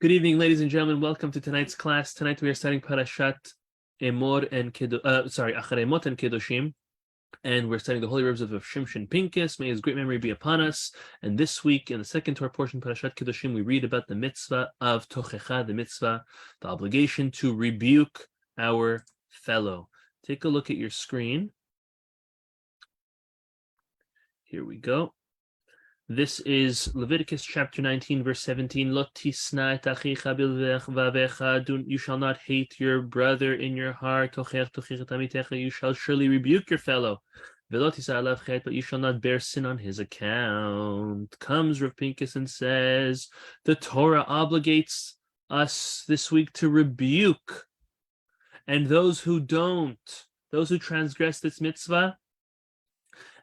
Good evening, ladies and gentlemen. Welcome to tonight's class. Tonight we are studying Parashat Acharemot and Kedoshim, and we're studying the holy ribs of Shimshon, Pincus. May his great memory be upon us. And this week, in the second Torah portion, Parashat Kedoshim, we read about the mitzvah of Tochecha, the mitzvah, the obligation to rebuke our fellow. Take a look at your screen. Here we go. This is Leviticus chapter 19, verse 17. Lo tisna et achicha bilvecha, you shall not hate your brother in your heart. You shall surely rebuke your fellow. But you shall not bear sin on his account. Comes Rav Pincus and says, the Torah obligates us this week to rebuke. And those who don't, those who transgress this mitzvah,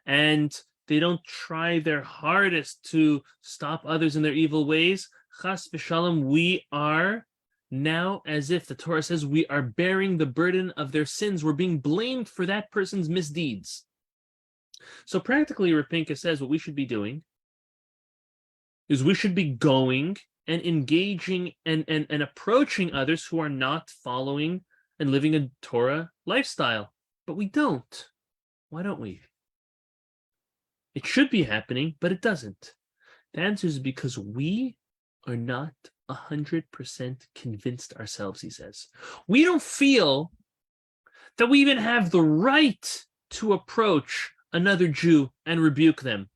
and they don't try their hardest to stop others in their evil ways, chas v'shalom, we are now, as if the Torah says, we are bearing the burden of their sins. We're being blamed for that person's misdeeds. So practically, Rav Pincus says what we should be doing is we should be going and engaging and approaching others who are not following and living a Torah lifestyle. But we don't. Why don't we? It should be happening, but it doesn't. The answer is because we are not 100% convinced ourselves, he says. We don't feel that we even have the right to approach another Jew and rebuke them.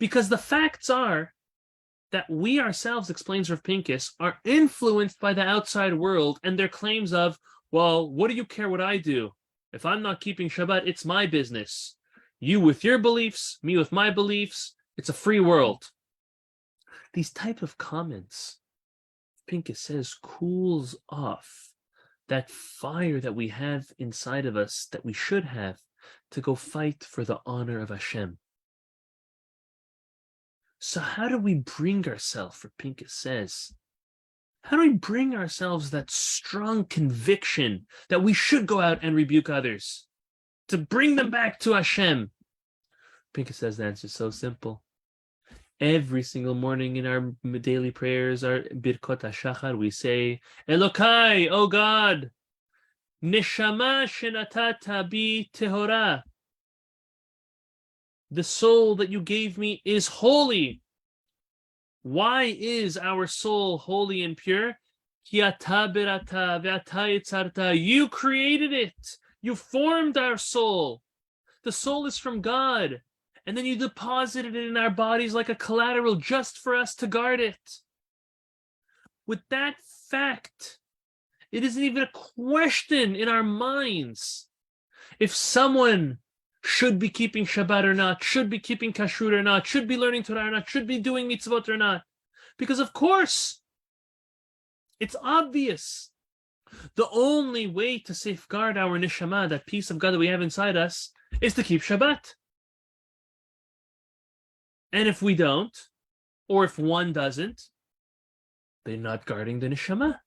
Because the facts are that we ourselves, explains Rav Pincus, are influenced by the outside world and their claims of, well, what do you care what I do? If I'm not keeping Shabbat, it's my business. You with your beliefs, me with my beliefs, it's a free world. These type of comments, Pincus says, cools off that fire that we have inside of us, that we should have, to go fight for the honor of Hashem. So how do we bring ourselves, Pincus says, how do we bring ourselves that strong conviction that we should go out and rebuke others, to bring them back to Hashem? Pincus says the answer is so simple. Every single morning in our daily prayers, our Birkot HaShachar, we say, Elokai, O God, Neshama shenatata bi tehora. The soul that you gave me is holy. Why is our soul holy and pure? Ki ata berata ve'ata yitzarta. You created it. You formed our soul. The soul is from God. And then you deposited it in our bodies like a collateral just for us to guard it. With that fact, it isn't even a question in our minds if someone should be keeping Shabbat or not, should be keeping Kashrut or not, should be learning Torah or not, should be doing mitzvot or not. Because of course, it's obvious. The only way to safeguard our neshama, that peace of God that we have inside us, is to keep Shabbat. And if we don't, or if one doesn't, they're not guarding the neshama.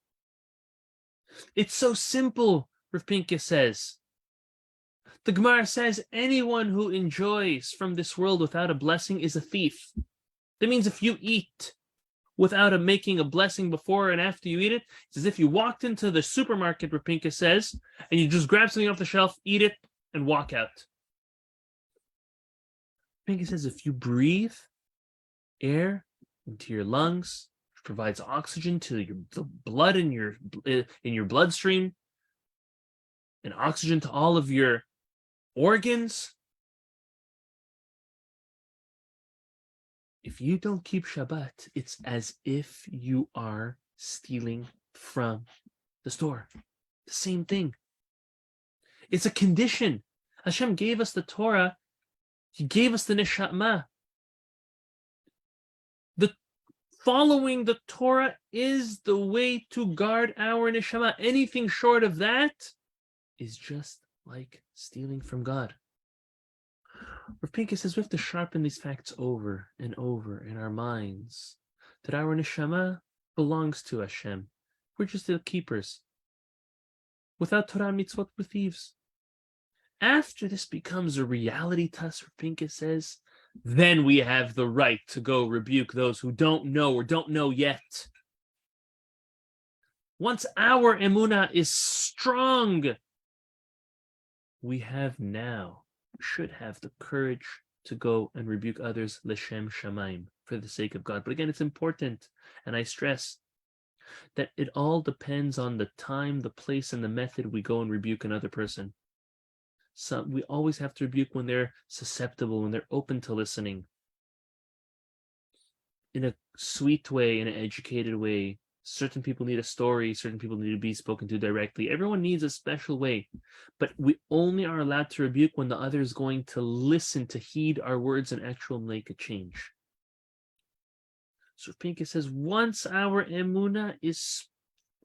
It's so simple, Rav Pincus says. The Gemara says anyone who enjoys from this world without a blessing is a thief. That means if you eat without making a blessing before and after you eat it, it's as if you walked into the supermarket, Rav Pincus says, and you just grab something off the shelf, eat it, and walk out. Pincus says if you breathe air into your lungs, which provides oxygen to the blood in your bloodstream, and oxygen to all of your organs, if you don't keep Shabbat, it's as if you are stealing from the store. The same thing. It's a condition. Hashem gave us the Torah. He gave us the neshama. The following the Torah is the way to guard our neshama. Anything short of that is just like stealing from God. Rav Pincus says we have to sharpen these facts over and over in our minds, that our neshama belongs to Hashem. We're just the keepers. Without Torah and mitzvot, we're thieves. After this becomes a reality to us, Rav Pincus says, then we have the right to go rebuke those who don't know or don't know yet. Once our emunah is strong, we should have the courage to go and rebuke others l'shem shamayim, for the sake of God. But again, it's important, and I stress that it all depends on the time, the place, and the method we go and rebuke another person. So we always have to rebuke when they're susceptible, when they're open to listening, in a sweet way, in an educated way. Certain people need a story, certain people need to be spoken to directly. Everyone needs a special way, but we only are allowed to rebuke when the other is going to listen, to heed our words, and actually make a change. So Pincus says, once our emunah is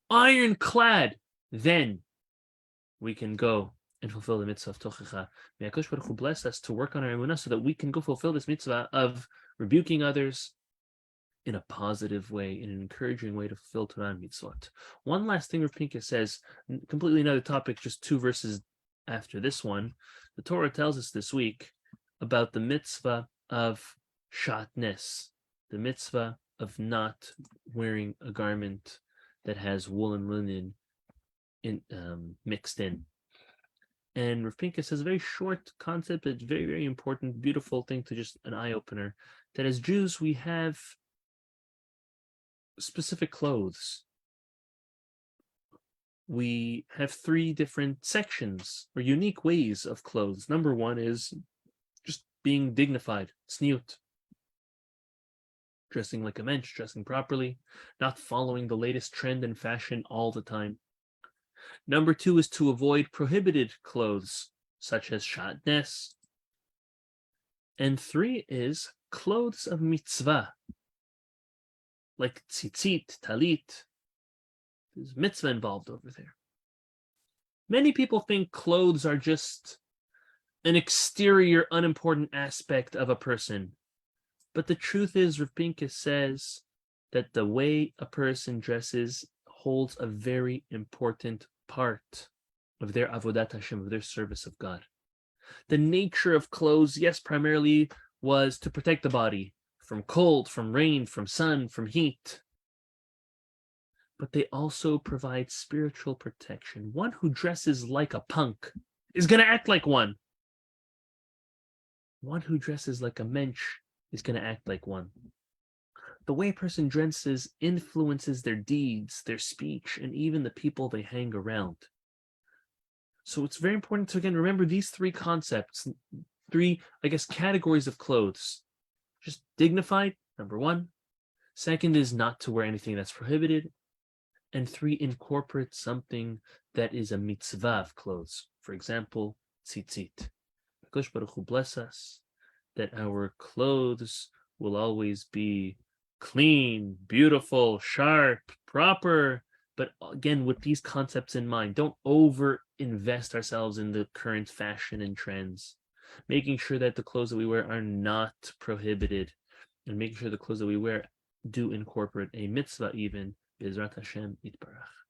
ironclad, then we can go and fulfill the mitzvah of tochecha. May HaKadosh Baruch Hu bless us to work on our emunah so that we can go fulfill this mitzvah of rebuking others in a positive way, in an encouraging way to fulfill Torah and mitzvot. One last thing Rabbi Pincus says, completely another topic, just 2 verses after this one. The Torah tells us this week about the mitzvah of shatnez, the mitzvah of not wearing a garment that has wool and linen mixed in. And Rav Pincus has a very short concept, but very, very important, beautiful thing, to just an eye-opener, that as Jews we have specific clothes. We have 3 different sections or unique ways of clothes. Number 1 is just being dignified, tzniut, dressing like a mensch, dressing properly, not following the latest trend and fashion all the time. Number 2 is to avoid prohibited clothes, such as shatnez. And 3 is clothes of mitzvah, like tzitzit, talit. There's mitzvah involved over there. Many people think clothes are just an exterior, unimportant aspect of a person. But the truth is, Rav Pincus says that the way a person dresses holds a very important part of their avodat Hashem, of their service of God. The nature of clothes, yes, primarily was to protect the body from cold, from rain, from sun, from heat. But they also provide spiritual protection. One who dresses like a punk is going to act like one. One who dresses like a mensch is going to act like one. The way a person dresses influences their deeds, their speech, and even the people they hang around. So it's very important to, again, remember these 3 concepts, 3, categories of clothes. Just dignified, number 1. Second is not to wear anything that's prohibited. And 3, incorporate something that is a mitzvah of clothes. For example, tzitzit. HaKadosh Baruch Hu bless us that our clothes will always be clean, beautiful, sharp, proper. But again, with these concepts in mind, don't over-invest ourselves in the current fashion and trends. Making sure that the clothes that we wear are not prohibited, and making sure the clothes that we wear do incorporate a mitzvah even. B'ezrat Hashem, Yitbarach.